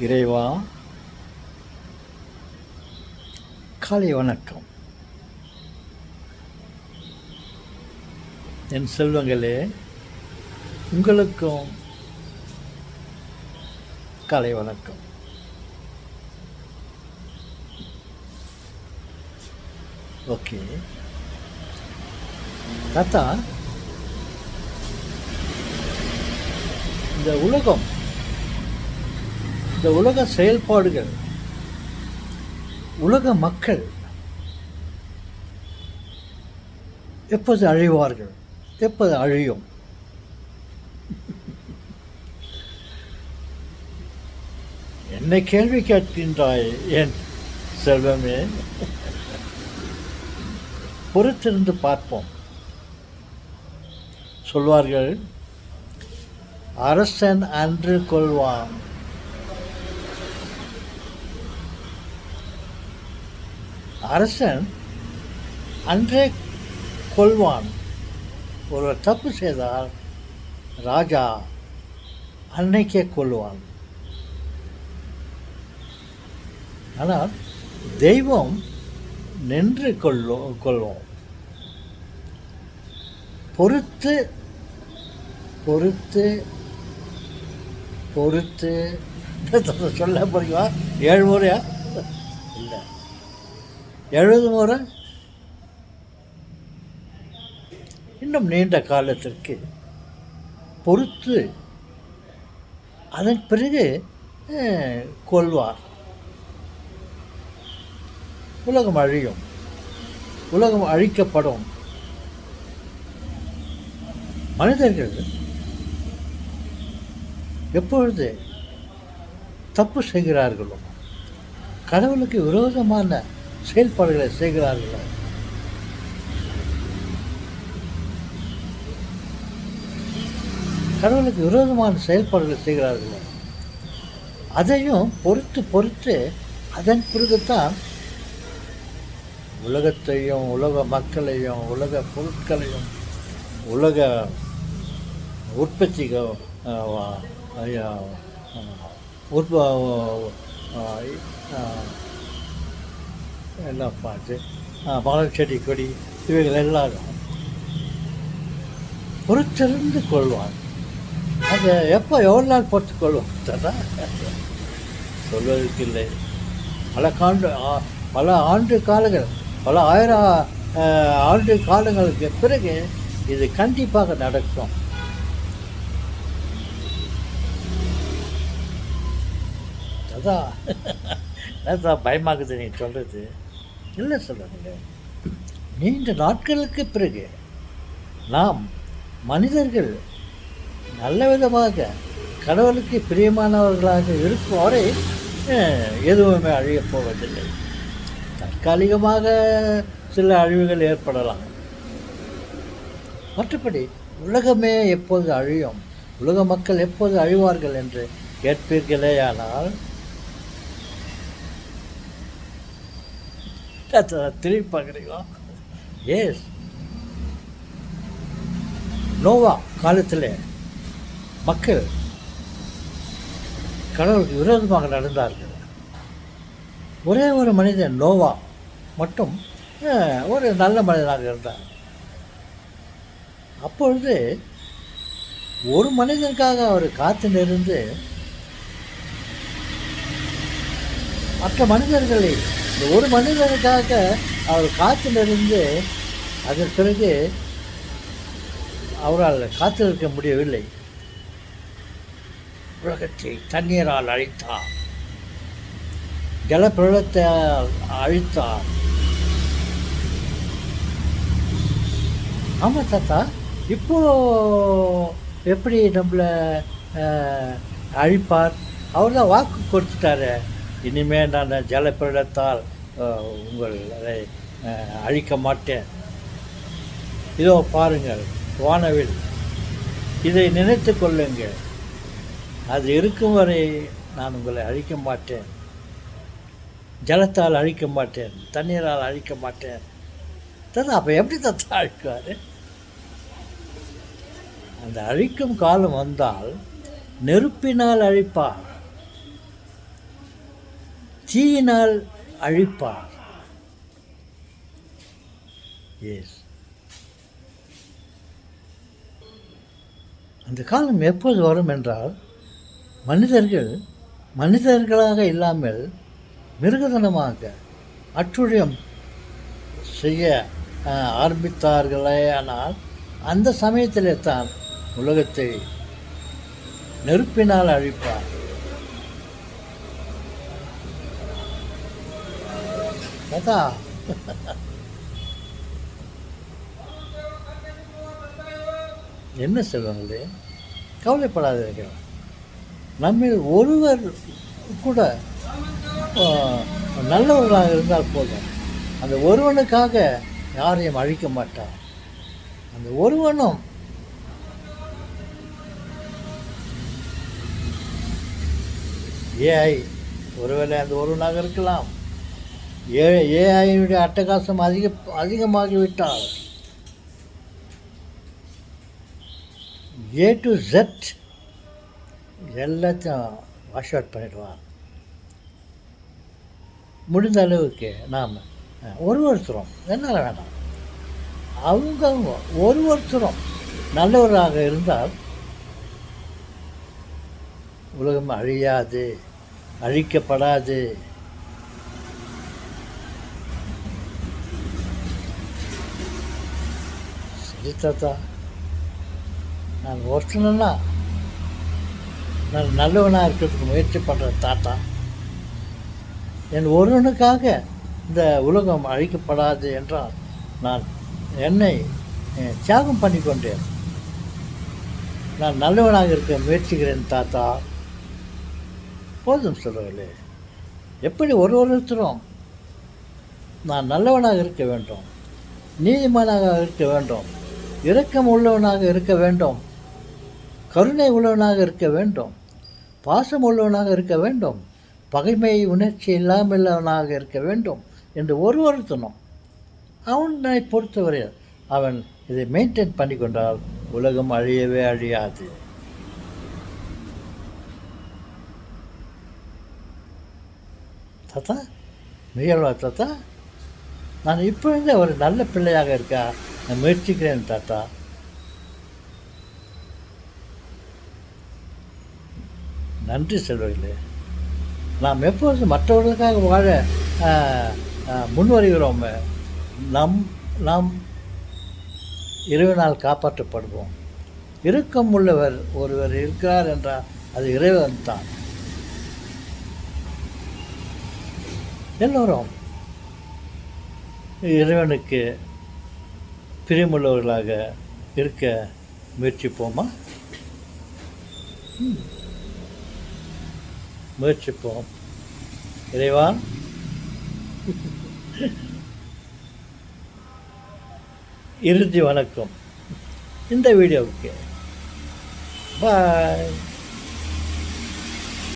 இறைவா, காலை வணக்கம். என் செல்வங்களே, உங்களுக்கும் காலை வணக்கம். ஓகே தாத்தா, இந்த உலக செயல்பாடுகள், உலக மக்கள் எப்போது அழிவார்கள், எப்போது அழியும்? என்னை கேள்வி கேட்கின்றாய் என் செல்வமே. பொறுத்திருந்து பார்ப்போம். சொல்வார்கள், அரசன் அன்று கொள்வான், அரசன் அன்றே கொள்வான். ஒரு தப்பு செய்தால் ராஜா அன்னைக்கே கொள்வான். ஆனால் தெய்வம் நின்று கொள்வோம். பொறுத்து பொறுத்து பொறுத்து சொல்ல போறீங்களா? 7 முறையா? இல்லை, 70 முறை. இன்னும் நீண்ட காலத்திற்கு பொறுத்து அதன் பிறகு கொள்வார். உலகம் அழியும், உலகம் அழிக்கப்படும். மனிதர்கள் எப்பொழுது தப்பு செய்கிறார்களோ, கடவுளுக்கு விரோதமான செயல்பாடுகளை செய்கிறார்களோ, கடவுளுக்கு விரோதமான செயல்பாடுகளை செய்கிறார்களோ, அதையும் பொறுத்து பொறுத்து அதன் பிறகுதான் உலகத்தையும், உலக மக்களையும், உலக பொருட்களையும், உலக உற்பத்திகள், எல்லாம் பார்த்து மலர் செடி கொடி இவைகள் எல்லாரும் பொறுத்திருந்து கொள்வான். அதை எவ்வளோ நாள் பொறுத்து கொள்வான் சொல்வதற்கு இல்லை. பல ஆண்டு காலங்கள், பல ஆயிரம் ஆண்டு காலங்களுக்கு பிறகு இது கண்டிப்பாக நடக்கும். அதான் பயமாகுது நீ சொல்கிறது. இல்லை சொல்லுங்க, நீண்ட நாட்களுக்கு பிறகு நாம் மனிதர்கள் நல்ல விதமாக கடவுளுக்கு பிரியமானவர்களாக இருக்கும் வரை எதுவுமே அழியப் போவதில்லை. தற்காலிகமாக சில அழிவுகள் ஏற்படலாம். மற்றபடி உலகமே எப்போது அழியும், உலக மக்கள் எப்போது அழிவார்கள் என்று கேட்பீர்களே. ஆனால் திரும்பி பார்க்குறீங்களா? எஸ், நோவா காலத்தில் மக்கள் கடவுளுக்கு விரோதமாக நடந்தார்கள். ஒரே ஒரு மனிதன் நோவா மட்டும் ஒரு நல்ல மனிதனாக இருந்தார். அப்பொழுது ஒரு மனிதனுக்காக அவர் காத்திருந்து மற்ற மனிதர்களை, இந்த ஒரு மனிதனுக்காக அவர் காத்திருந்து அதன் பிறகு அவரால் காத்திருக்க முடியவில்லை. உலகத்தை தண்ணீரால் அழித்தார், ஜலப்பிரளயத்தை அழித்தார். ஆமாம் தாத்தா, இப்போ எப்படி நம்மளை அழிப்பார்? அவர் தான் வாக்கு கொடுத்துட்டாரு, இனிமேல் நான் ஜலப்பிரளயத்தால் உங்களை அழிக்க மாட்டேன். இதோ பாருங்கள் வானவில், இதை நினைத்து கொள்ளுங்கள், அது இருக்கும் வரை நான் உங்களை அழிக்க மாட்டேன், ஜலத்தால் அழிக்க மாட்டேன், தண்ணீரால் அழிக்க மாட்டேன். தாத்தா அப்போ எப்படி தாத்தா அழிக்குவார்? அந்த அழிக்கும் காலம் வந்தால் நெருப்பினால் அழிப்பார். தீயினால் அழிப்பார். எஸ், அந்த காலம் எப்போது வரும் என்றால், மனிதர்கள் மனிதர்களாக இல்லாமல் மிருகத்தனமாக அட்டுழியம் செய்ய ஆரம்பித்தார்களே. ஆனால் அந்த சமயத்திலே தான் உலகத்தை நெருப்பினால் அழிப்பார். அதா என்ன சொல்வாங்களே, கவலைப்படாதீர்கள். நம்மில் ஒருவர் கூட நல்லவர்களாக இருந்தால் போதும். அந்த ஒருவனுக்காக யாரையும் அழிக்க மாட்டார். அந்த ஒருவனும் ஏஐ ஒருவேளை அந்த ஒருவனாக இருக்கலாம். ஏஐனுடைய அட்டகாசம் அதிகமாகிவிட்டால் A to Z எல்லாத்தையும் வாஷ் அவுட் பண்ணிடுவான். முடிந்த அளவுக்கு நாம் ஒருத்தரும் என்னால் வேண்டாம், அவங்க ஒருத்தரும் நல்லவராக இருந்தால் உலகம் அழியாது, அழிக்கப்படாது. சரி தாத்தா, நான் ஒருத்தனா நான் நல்லவனாக இருக்கிறதுக்கு முயற்சி பண்ணுற தாத்தா. என் ஒருவனுக்காக இந்த உலகம் அழிக்கப்படாது என்றால் நான் என்னை தியாகம் பண்ணி கொண்டேன். நான் நல்லவனாக இருக்க முயற்சிக்கிறேன் தாத்தா. போதும் சொல்லுங்களே. எப்படி ஒருத்தரும் நான் நல்லவனாக இருக்க வேண்டும், நீதிமானாக இருக்க வேண்டும், இரக்கம் உள்ளவனாக இருக்க வேண்டும், கருணை உள்ளவனாக இருக்க வேண்டும், பாசம் உள்ளவனாக இருக்க வேண்டும், பகைமை உணர்ச்சி இல்லாமல்லவனாக இருக்க வேண்டும் என்று ஒருத்தனும் அவனை பொறுத்தவரை அவன் இதை மெயின்டைன் பண்ணி கொண்டால் உலகம் அழியவே அழியாது. தாத்தா, மிகழ்வா தாத்தா, நான் இப்பொழுதே ஒரு நல்ல பிள்ளையாக இருக்கா நான் முயற்சிக்கிறேன் தாத்தா. நன்றி செல்வர்களே. நாம் எப்போது மற்றவர்களுக்காக வாழ முன்வருகிறோம், நாம் இறைவனால் காப்பாற்றப்படுவோம். இரக்கம் உள்ளவர் ஒருவர் இருக்கிறார் என்றால் அது இறைவன் தான். எல்லோரும் இறைவனுக்கு பிரியமுள்ளவர்களாக இருக்க முயற்சிப்போமா? முயற்சிப்போம். இறைவா, இறுதி வணக்கம் இந்த வீடியோவுக்கு. பாய்.